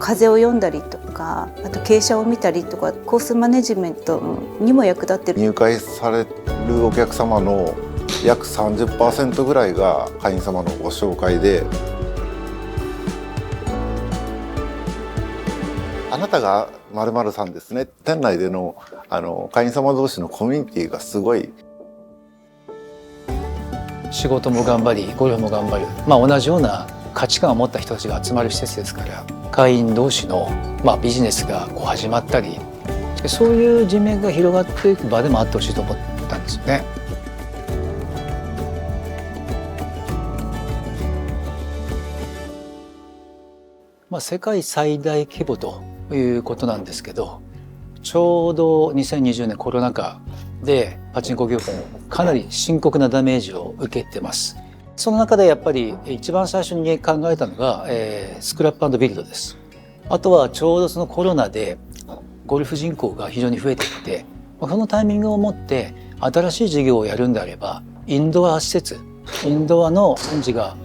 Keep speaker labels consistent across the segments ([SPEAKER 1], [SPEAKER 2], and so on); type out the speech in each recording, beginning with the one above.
[SPEAKER 1] 風を読んだりとか、あと傾斜を見たりとか、コースマネジメントにも役立ってる。
[SPEAKER 2] 入会されるお客様の約 30% ぐらいが会員様のご紹介で、あなたが〇〇さんですね。店内での会員様同士のコミュニティがすごい。
[SPEAKER 3] 仕事も頑張りゴルフも頑張る、同じような価値観を持った人たちが集まる施設ですから、会員同士の、ビジネスが始まったり、そういう人脈が広がっていく場でもあってほしいと思ったんですよね。世界最大規模ということなんですけど、ちょうど2020年コロナ禍でパチンコ業界かなり深刻なダメージを受けてます。その中でやっぱり一番最初に考えたのが、スクラップ&ビルドです。あとはちょうどそのコロナでゴルフ人口が非常に増えていて、そのタイミングをもって新しい事業をやるんであればインドア施設、インドアの展示が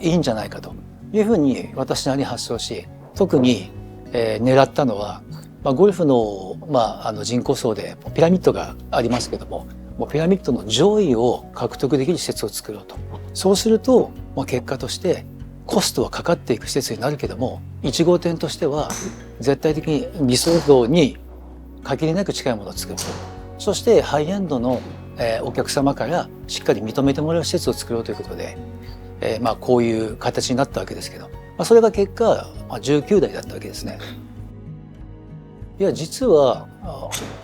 [SPEAKER 3] いいんじゃないかというふうに私なりに発想し、特に、狙ったのは、ゴルフの、人口層でピラミッドがありますけども、ピラミッドの上位を獲得できる施設を作ろうと。そうすると、結果としてコストはかかっていく施設になるけども、1号店としては絶対的に理想像に限りなく近いものを作る。そしてハイエンドのお客様からしっかり認めてもらう施設を作ろうということで、こういう形になったわけですけど、それが結果19台だったわけですね。いや、実は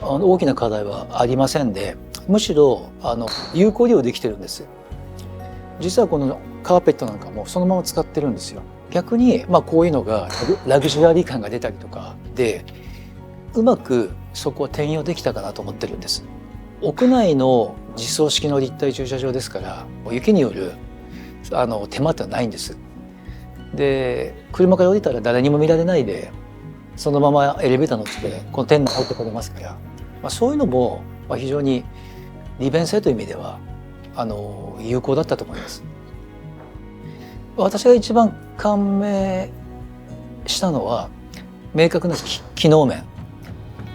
[SPEAKER 3] 大きな課題はありませんで、むしろ有効利用できてるんです。実はこのカーペットなんかもそのまま使ってるんですよ。逆にこういうのがラグジュアリー感が出たりとかで、うまくそこを転用できたかなと思ってるんです。屋内の自走式の立体駐車場ですから、雪による手間ってないんです。で、車から降りたら誰にも見られないでそのままエレベーター乗ってこの店内入ってこれますから、そういうのも非常に利便性という意味では有効だったと思います。私が一番感銘したのは明確な機能面。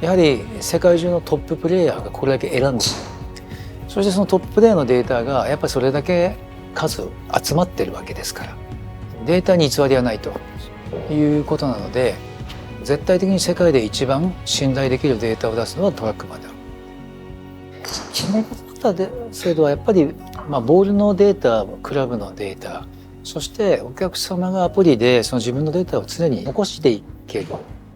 [SPEAKER 3] やはり世界中のトッププレイヤーがこれだけ選んで、そしてそのトッププレイヤーのデータがやっぱりそれだけ数集まってるわけですから、データに偽りはないということなので、絶対的に世界で一番信頼できるデータを出すのはトラックマンだ。決め方で制度はやっぱり、ボールのデータ、クラブのデータ、そしてお客様がアプリでその自分のデータを常に残していける。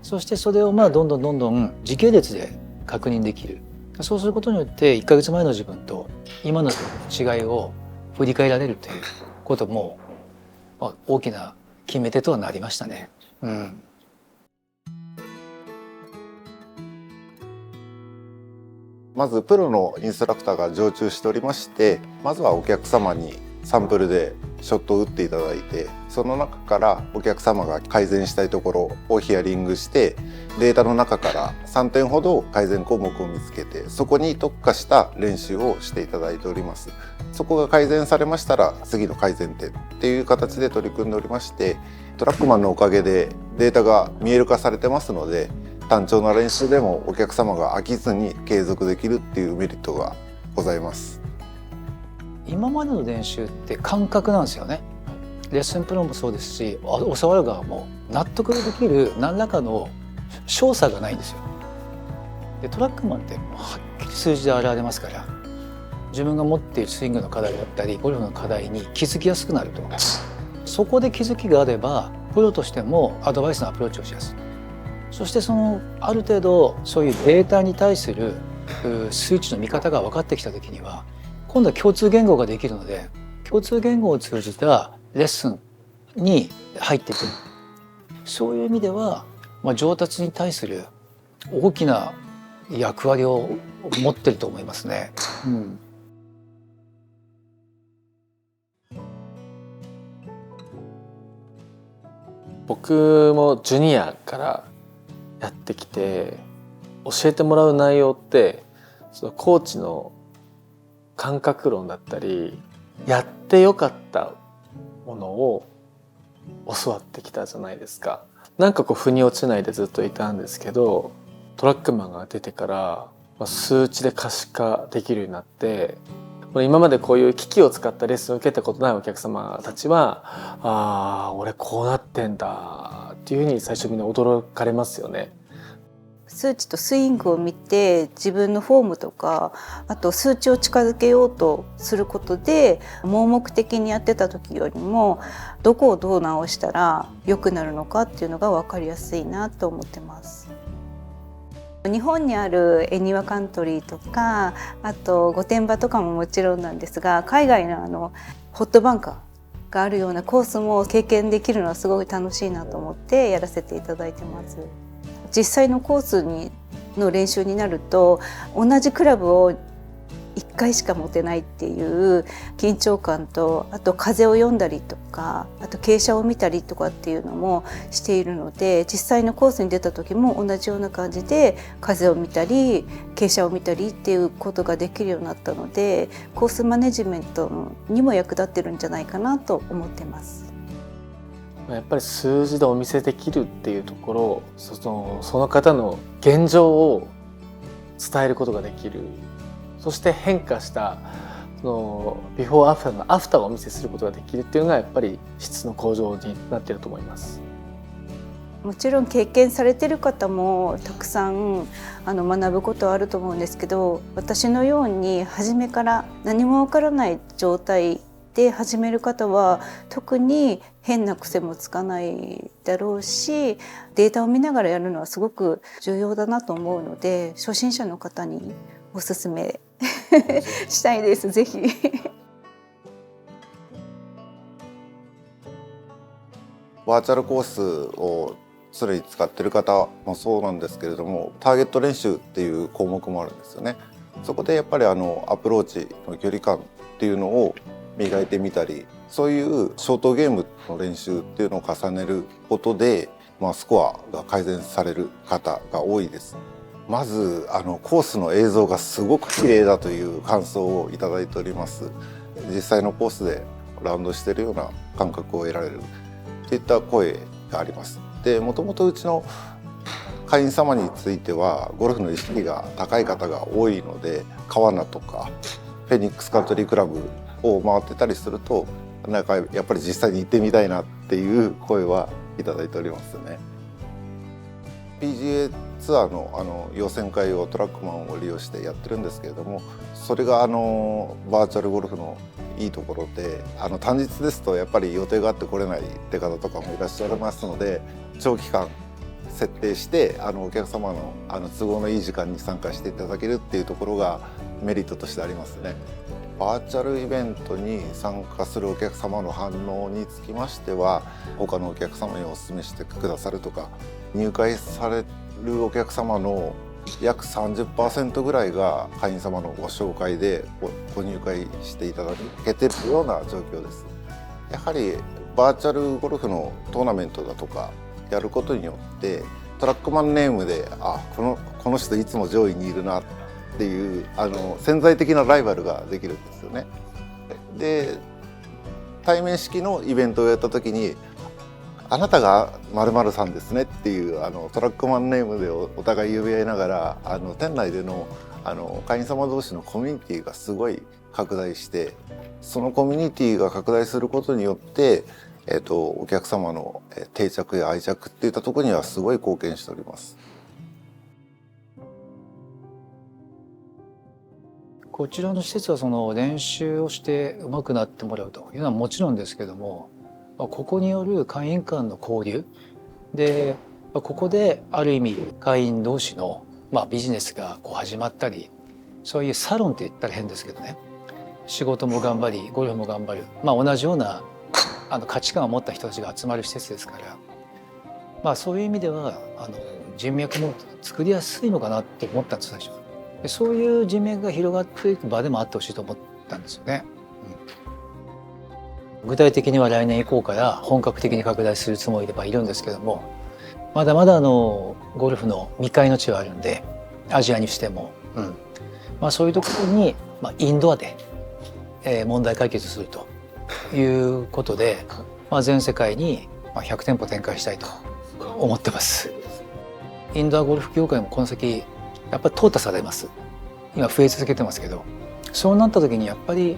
[SPEAKER 3] そしてそれをどんどん時系列で確認できる。そうすることによって1ヶ月前の自分と今の違いを振り返られるということも、大きな決め手とはなりましたね。
[SPEAKER 2] まずプロのインストラクターが常駐しておりまして、まずはお客様にサンプルでショットを打っていただいて、その中からお客様が改善したいところをヒアリングして、データの中から3点ほど改善項目を見つけて、そこに特化した練習をしていただいております。そこが改善されましたら次の改善点っていう形で取り組んでおりまして、トラックマンのおかげでデータが見える化されてますので、単調な練習でもお客様が飽きずに継続できるっていうメリットがございます。
[SPEAKER 3] 今までの練習って感覚なんですよね。レッスンプロもそうですし、教わる側も納得できる何らかの詳細がないんですよ。で、トラックマンってはっきり数字で現れますから、自分が持っているスイングの課題だったりゴルフの課題に気づきやすくなると。そこで気づきがあればプロとしてもアドバイスのアプローチをしやすい。そしてある程度そういうデータに対する数値の見方が分かってきた時には、今度は共通言語ができるので、共通言語を通じたレッスンに入っていく。そういう意味では、上達に対する大きな役割を持ってると思いますね。
[SPEAKER 4] 僕もジュニアからやってきて、教えてもらう内容ってそのコーチの感覚論だったり、やってよかったものを教わってきたじゃないですか。なんかこう腑に落ちないでずっといたんですけど、トラックマンが出てから数値で可視化できるようになって、今までこういう機器を使ったレッスンを受けたことないお客様たちは、ああ俺こうなってんだっていうふうに最初みんな驚かれますよね。
[SPEAKER 1] 数値とスイングを見て自分のフォームとか、あと数値を近づけようとすることで盲目的にやってた時よりもどこをどう直したら良くなるのかっていうのが分かりやすいなと思ってます。日本にある恵庭カントリーとか、あと御殿場とかももちろんなんですが、海外のホットバンカーがあるようなコースも経験できるのはすごい楽しいなと思ってやらせていただいてます。実際のコースの練習になると同じクラブを1回しか持てないっていう緊張感と、あと風を読んだりとか、あと傾斜を見たりとかっていうのもしているので、実際のコースに出た時も同じような感じで風を見たり傾斜を見たりっていうことができるようになったので、コースマネジメントにも役立ってるんじゃないかなと思ってます。
[SPEAKER 4] やっぱり数字でお見せできるっていうところ、その方の現状を伝えることができる。そして変化したビフォーアフターのアフターをお見せすることができるっていうのがやっぱり質の向上になっていると思います。
[SPEAKER 1] もちろん経験されてる方もたくさん学ぶことはあると思うんですけど、私のように初めから何もわからない状態で始める方は特に変な癖もつかないだろうし、データを見ながらやるのはすごく重要だなと思うので、初心者の方におすすめしたいです。ぜひ
[SPEAKER 2] バーチャルコースをすでに使ってる方もそうなんですけれども、ターゲット練習っていう項目もあるんですよね。そこでやっぱりアプローチの距離感っていうのを磨いてみたり、そういうショートゲームの練習っていうのを重ねることで、スコアが改善される方が多いです。まずコースの映像がすごく綺麗だという感想をいただいております。実際のコースでラウンドしているような感覚を得られるといった声があります。で、もともとうちの会員様についてはゴルフの意識が高い方が多いので、川名とかフェニックスカントリークラブを回ってたりすると、なんかやっぱり実際に行ってみたいなっていう声はいただいておりますね。PGA ツアーの予選会をトラックマンを利用してやってるんですけれども、それがバーチャルゴルフのいいところで、単日ですとやっぱり予定があって来れないって方とかもいらっしゃいますので、長期間設定してお客様の都合のいい時間に参加していただけるっていうところがメリットとしてありますね。バーチャルイベントに参加するお客様の反応につきましては、他のお客様にお勧めしてくださるとか、入会されるお客様の約 30% ぐらいが会員様のご紹介でご入会していただけているような状況です。やはりバーチャルゴルフのトーナメントだとかやることによって、トラックマンネームでこの人いつも上位にいるなっていう潜在的なライバルができるんですよね。で、対面式のイベントをやった時に、あなたが〇〇さんですねっていうトラックマンネームでお互い呼び合いながら店内での会員様同士のコミュニティがすごい拡大して、そのコミュニティが拡大することによってお客様の定着や愛着っていったところにはすごい貢献しております。
[SPEAKER 3] こちらの施設はその練習をして上手くなってもらうというのはもちろんですけども、ここによる会員間の交流で、ここである意味会員同士のビジネスが始まったり、そういうサロンって言ったら変ですけどね、仕事も頑張りゴルフも頑張る、同じような価値観を持った人たちが集まる施設ですから、そういう意味では人脈も作りやすいのかなって思ったんです最初。でそういう人脈が広がっていく場でもあってほしいと思ったんですよね。具体的には来年以降から本格的に拡大するつもりではいるんですけども、まだまだゴルフの未開の地はあるんで、アジアにしても、そういうところに、インドアで、問題解決するということで、全世界に100店舗展開したいと思ってます。インドアゴルフ業界もこの先やっぱり淘汰されます。今増え続けてますけど、そうなった時にやっぱり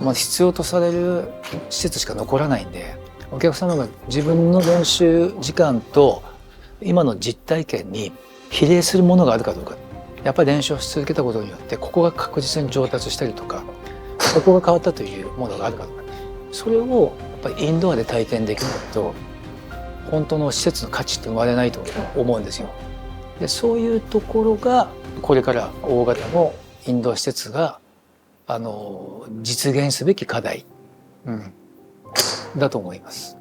[SPEAKER 3] 必要とされる施設しか残らないんで、お客様が自分の練習時間と今の実体験に比例するものがあるかどうか、やっぱり練習をし続けたことによってここが確実に上達したりとか、ここが変わったというものがあるかどうか、それをやっぱりインドアで体験できないと本当の施設の価値って生まれないと思うんですよ。でそういうところがこれから大型のインドア施設が実現すべき課題、だと思います。